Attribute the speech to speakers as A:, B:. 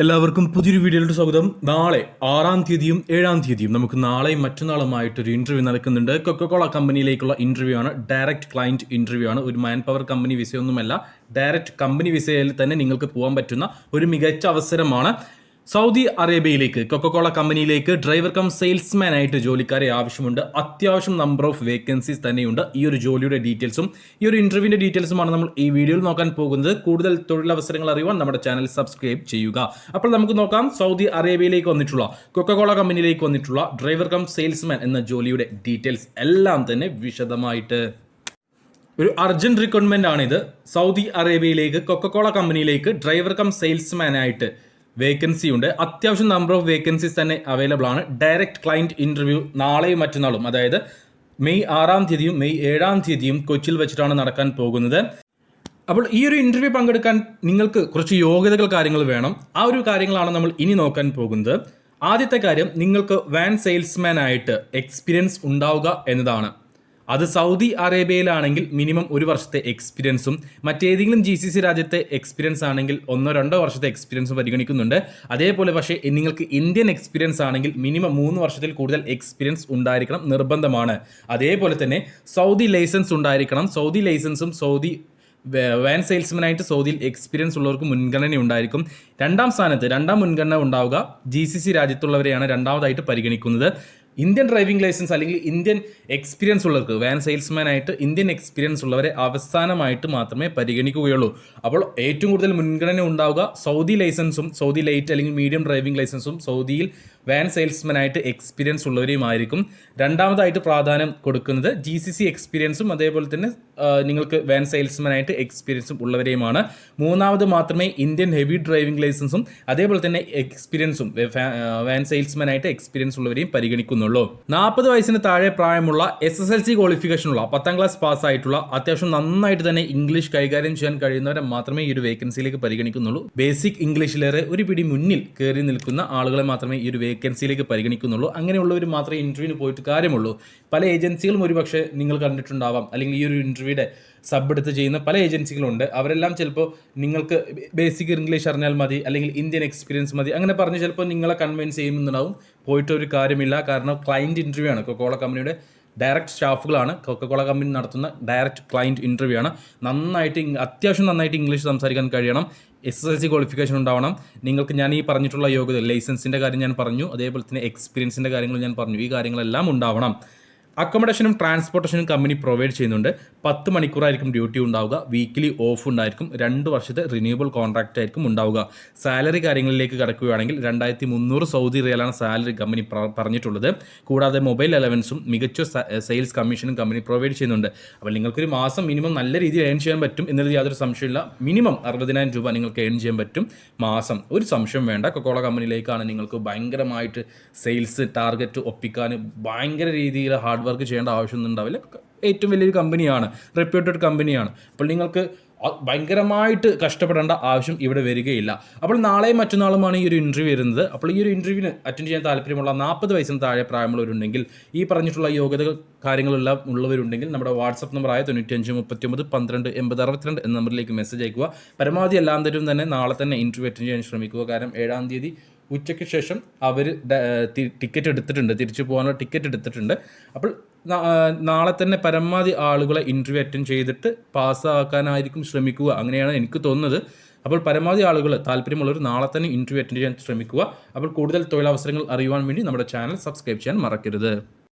A: എല്ലാവർക്കും പുതിയൊരു വീഡിയോയിലോട്ട് സ്വാഗതം. നാളെ 6-ാം തീയതിയും 7-ാം തീയതിയും നമുക്ക് നാളെയും മറ്റന്നാളുമായിട്ടൊരു ഇന്റർവ്യൂ നടക്കുന്നുണ്ട്. കൊക്കക്കോള കമ്പനിയിലേക്കുള്ള ഇന്റർവ്യൂ ആണ്. ഡയറക്റ്റ് ക്ലയന്റ് ഇന്റർവ്യൂ ആണ്. ഒരു മാൻ പവർ കമ്പനി വിസയൊന്നുമല്ല. ഡയറക്റ്റ് കമ്പനി വിസയിൽ തന്നെ നിങ്ങൾക്ക് പോകാൻ പറ്റുന്ന ഒരു മികച്ച അവസരമാണ്. സൗദി അറേബ്യയിലേക്ക് കൊക്കക്കോള കമ്പനിയിലേക്ക് ഡ്രൈവർ കം സെയിൽസ്മാൻ ആയിട്ട് ജോലിക്കാരെ ആവശ്യമുണ്ട്. അത്യാവശ്യം നമ്പർ ഓഫ് വേക്കൻസീസ് തന്നെയുണ്ട്. ഈ ഒരു ജോലിയുടെ ഡീറ്റെയിൽസും ഈ ഒരു ഇന്റർവ്യൂവിന്റെ ഡീറ്റെയിൽസുമാണ് നമ്മൾ ഈ വീഡിയോയിൽ നോക്കാൻ പോകുന്നത്. കൂടുതൽ തൊഴിലവസരങ്ങൾ അറിയുവാൻ നമ്മുടെ ചാനൽ സബ്സ്ക്രൈബ് ചെയ്യുക. അപ്പോൾ നമുക്ക് നോക്കാം സൗദി അറേബ്യയിലേക്ക് വന്നിട്ടുള്ള കൊക്കക്കോള കമ്പനിയിലേക്ക് വന്നിട്ടുള്ള ഡ്രൈവർ കം സെയിൽസ്മാൻ എന്ന ജോലിയുടെ ഡീറ്റെയിൽസ് എല്ലാം തന്നെ വിശദമായിട്ട്. ഒരു അർജന്റ് റിക്വയർമെന്റ് ആണിത്. സൗദി അറേബ്യയിലേക്ക് കൊക്കക്കോള കമ്പനിയിലേക്ക് ഡ്രൈവർ കം സെയിൽസ്മാൻ ആയിട്ട് വേക്കൻസി ഉണ്ട്. അത്യാവശ്യം നമ്പർ ഓഫ് വേക്കൻസീസ് തന്നെ അവൈലബിൾ ആണ്. ഡയറക്റ്റ് ക്ലയന്റ് ഇന്റർവ്യൂ നാളെയും മറ്റന്നാളും, അതായത് മെയ് 6-ാം തീയതിയും മെയ് 7-ാം തീയതിയും കൊച്ചിയിൽ വെച്ചിട്ടാണ് നടക്കാൻ പോകുന്നത്. അപ്പോൾ ഈ ഒരു ഇന്റർവ്യൂ പങ്കെടുക്കാൻ നിങ്ങൾക്ക് കുറച്ച് യോഗ്യതകൾ കാര്യങ്ങൾ വേണം. ആ ഒരു കാര്യങ്ങളാണ് നമ്മൾ ഇനി നോക്കാൻ പോകുന്നത്. ആദ്യത്തെ കാര്യം, നിങ്ങൾക്ക് വാൻ സെയിൽസ്മാൻ ആയിട്ട് എക്സ്പീരിയൻസ് ഉണ്ടാവുക എന്നതാണ്. അത് സൗദി അറേബ്യയിലാണെങ്കിൽ മിനിമം 1 വർഷത്തെ എക്സ്പീരിയൻസും, മറ്റേതെങ്കിലും GCC രാജ്യത്തെ എക്സ്പീരിയൻസ് ആണെങ്കിൽ 1-2 വർഷത്തെ എക്സ്പീരിയൻസും പരിഗണിക്കുന്നുണ്ട്. അതേപോലെ പക്ഷേ നിങ്ങൾക്ക് ഇന്ത്യൻ എക്സ്പീരിയൻസ് ആണെങ്കിൽ മിനിമം 3 വർഷത്തിൽ കൂടുതൽ എക്സ്പീരിയൻസ് ഉണ്ടായിരിക്കണം, നിർബന്ധമാണ്. അതേപോലെ തന്നെ സൗദി ലൈസൻസ് ഉണ്ടായിരിക്കണം. സൗദി ലൈസൻസും സൗദി വാൻ സെയിൽസ്മാനായിട്ട് സൗദിയിൽ എക്സ്പീരിയൻസ് ഉള്ളവർക്ക് മുൻഗണന ഉണ്ടായിരിക്കും. രണ്ടാം മുൻഗണന ഉണ്ടാവുക GCC രാജ്യത്തുള്ളവരെയാണ് രണ്ടാമതായിട്ട് പരിഗണിക്കുന്നത്. ഇന്ത്യൻ ഡ്രൈവിംഗ് ലൈസൻസ് അല്ലെങ്കിൽ ഇന്ത്യൻ എക്സ്പീരിയൻസ് ഉള്ളവർക്ക്, വാൻ സെയിൽസ്മാൻ ആയിട്ട് ഇന്ത്യൻ എക്സ്പീരിയൻസ് ഉള്ളവരെ അവസാനമായിട്ട് മാത്രമേ പരിഗണിക്കുകയുള്ളൂ. അപ്പോൾ ഏറ്റവും കൂടുതൽ മുൻഗണന ഉണ്ടാവുക സൗദി ലൈസൻസും, സൗദി ലൈറ്റ് അല്ലെങ്കിൽ മീഡിയം ഡ്രൈവിംഗ് ലൈസൻസും സൗദിയിൽ വാൻ സെയിൽസ്മാൻ ആയിട്ട് എക്സ്പീരിയൻസ് ഉള്ളവരെയുമായിരിക്കും. രണ്ടാമതായിട്ട് പ്രാധാന്യം കൊടുക്കുന്നത് GCC എക്സ്പീരിയൻസും അതേപോലെ തന്നെ നിങ്ങൾക്ക് വാൻ സെയിൽസ്മാൻ ആയിട്ട് എക്സ്പീരിയൻസും ഉള്ളവരെയുമാണ്. മൂന്നാമത് മാത്രമേ ഇന്ത്യൻ ഹെവി ഡ്രൈവിംഗ് ലൈസൻസും അതേപോലെ തന്നെ എക്സ്പീരിയൻസും വാൻ സെയിൽസ്മാൻ ആയിട്ട് എക്സ്പീരിയൻസ് ഉള്ളവരെയും പരിഗണിക്കുന്നുള്ളൂ. 40 വയസ്സിന് താഴെ പ്രായമുള്ള SSLC ക്വാളിഫിക്കേഷനുള്ള 10ാം ക്ലാസ് പാസ്സായിട്ടുള്ള അത്യാവശ്യം നന്നായിട്ട് തന്നെ ഇംഗ്ലീഷ് കൈകാര്യം ചെയ്യാൻ കഴിയുന്നവരെ മാത്രമേ ഈ ഒരു വേക്കൻസിയിലേക്ക് പരിഗണിക്കുന്നുള്ളൂ. ബേസിക് ഇംഗ്ലീഷിലേറെ ഒരു പിടി മുന്നിൽ കയറി നിൽക്കുന്ന ആളുകളെ മാത്രമേ ഈ ഒരു വേക്കൻസിയിലേക്ക് പരിഗണിക്കുന്നുള്ളൂ. അങ്ങനെയുള്ളവർ മാത്രമേ ഇന്റർവ്യൂവിന് പോയിട്ട് കാര്യമുള്ളൂ. പല ഏജൻസികളും ഒരുപക്ഷെ നിങ്ങൾ കണ്ടിട്ടുണ്ടാവാം, അല്ലെങ്കിൽ ഈ ഒരു ഇന്റർവ്യൂയുടെ സബ് എടുത്ത് ചെയ്യുന്ന പല ഏജൻസികളുണ്ട്. അവരെല്ലാം ചിലപ്പോൾ നിങ്ങൾക്ക് ബേസിക് ഇംഗ്ലീഷ് അറിഞ്ഞാൽ മതി, അല്ലെങ്കിൽ ഇന്ത്യൻ എക്സ്പീരിയൻസ് മതി, അങ്ങനെ പറഞ്ഞ് ചിലപ്പോൾ നിങ്ങളെ കൺവിൻസ് ചെയ്യുന്നുണ്ടാവും. പോയിട്ട് ഒരു കാര്യമില്ല. കാരണം ക്ലയൻറ്റ് ഇൻ്റർവ്യൂ ആണ്. കൊക്കക്കോള കമ്പനിയുടെ ഡയറക്റ്റ് സ്റ്റാഫുകളാണ്. കൊക്കക്കോള കമ്പനി നടത്തുന്ന ഡയറക്റ്റ് ക്ലയൻറ്റ് ഇൻ്റർവ്യൂ ആണ്. അത്യാവശ്യം നന്നായിട്ട് ഇംഗ്ലീഷ് സംസാരിക്കാൻ കഴിയണം. SSLC ക്വാളിഫിക്കേഷൻ ഉണ്ടാവണം. നിങ്ങൾക്ക് ഞാൻ ഈ പറഞ്ഞിട്ടുള്ള യോഗ്യത, ലൈസൻസിൻ്റെ കാര്യം ഞാൻ പറഞ്ഞു, അതേപോലെ തന്നെ എക്സ്പീരിയൻസിൻ്റെ കാര്യങ്ങൾ ഞാൻ പറഞ്ഞു. ഈ കാര്യങ്ങളെല്ലാം ഉണ്ടാവണം. അക്കോമഡേഷനും ട്രാൻസ്പോർട്ടേഷനും കമ്പനി പ്രൊവൈഡ് ചെയ്യുന്നുണ്ട്. 10 മണിക്കൂറായിരിക്കും ഡ്യൂട്ടി ഉണ്ടാവുക. വീക്കിലി ഓഫ് ഉണ്ടായിരിക്കും. 2 വർഷത്തെ റിന്യൂവബിൾ കോൺട്രാക്റ്റ് ആയിരിക്കും ഉണ്ടാവുക. സാലറി കാര്യങ്ങളിലേക്ക് കടക്കുകയാണെങ്കിൽ 2300 സൗദി റിയാലാണ് സാലറി കമ്പനി പറഞ്ഞിട്ടുള്ളത്. കൂടാതെ മൊബൈൽ അലവൻസും മികച്ച സെയിൽസ് കമ്മീഷനും കമ്പനി പ്രൊവൈഡ് ചെയ്യുന്നുണ്ട്. അപ്പോൾ നിങ്ങൾക്കൊരു മാസം മിനിമം നല്ല രീതിയിൽ ഏൺ ചെയ്യാൻ പറ്റും എന്നത് യാതൊരു സംശയമില്ല. മിനിമം 60,000 രൂപ നിങ്ങൾക്ക് ഏൺ ചെയ്യാൻ പറ്റും മാസം. ഒരു സംശയം വേണ്ട. കൊക്കക്കോള കമ്പനിയിലേക്കാണ് നിങ്ങൾക്ക് ഭയങ്കരമായിട്ട് സെയിൽസ് ടാർഗറ്റ് ഒപ്പിക്കാൻ ഭയങ്കര രീതിയിൽ ഹാർഡ് വർക്ക് ചെയ്യേണ്ട ആവശ്യമൊന്നും ഉണ്ടാവില്ല. ഏറ്റവും വലിയൊരു കമ്പനിയാണ്, റെപ്യൂട്ടഡ് കമ്പനിയാണ്. അപ്പോൾ നിങ്ങൾക്ക് ഭയങ്കരമായിട്ട് കഷ്ടപ്പെടേണ്ട ആവശ്യം ഇവിടെ വരികയില്ല. അപ്പോൾ നാളെയും മറ്റന്നാളുമാണ് ഈ ഒരു ഇൻ്റർവ്യൂ വരുന്നത്. അപ്പോൾ ഈ ഒരു ഇൻ്റർവ്യൂവിന് അറ്റൻഡ് ചെയ്യാൻ താല്പര്യമുള്ള 40 വയസ്സിന് താഴെ പ്രായമുള്ളവരുണ്ടെങ്കിൽ, ഈ പറഞ്ഞിട്ടുള്ള യോഗ്യതകൾ കാര്യങ്ങളെല്ലാം ഉള്ളവരുണ്ടെങ്കിൽ നമ്മുടെ വാട്സപ്പ് നമ്പറായ 95 39 12 80 62 എന്ന നമ്പറിലേക്ക് മെസ്സേജ് അയക്കുക. പരമാവധി എല്ലാവരും തന്നെ നാളെ തന്നെ ഇൻ്റർവ്യൂ അറ്റൻഡ് ചെയ്യാൻ ശ്രമിക്കുക. കാരണം 7-ാം തീയതി ഉച്ചയ്ക്ക് ശേഷം അവർ ടിക്കറ്റ് എടുത്തിട്ടുണ്ട്, തിരിച്ചു പോകാനുള്ള ടിക്കറ്റ് എടുത്തിട്ടുണ്ട്. അപ്പോൾ നാളെ തന്നെ പരമാവധി ആളുകളെ ഇൻ്റർവ്യൂ അറ്റൻഡ് ചെയ്തിട്ട് പാസ്സാക്കാനായിരിക്കും ശ്രമിക്കുക. അങ്ങനെയാണ് എനിക്ക് തോന്നുന്നത്. അപ്പോൾ പരമാവധി ആളുകൾ താല്പര്യമുള്ളവർ നാളെ തന്നെ ഇൻ്റർവ്യൂ അറ്റൻഡ് ചെയ്യാൻ ശ്രമിക്കുക. അപ്പോൾ കൂടുതൽ തൊഴിലവസരങ്ങൾ അറിയുവാൻ വേണ്ടി നമ്മുടെ ചാനൽ സബ്സ്ക്രൈബ് ചെയ്യാൻ മറക്കരുത്.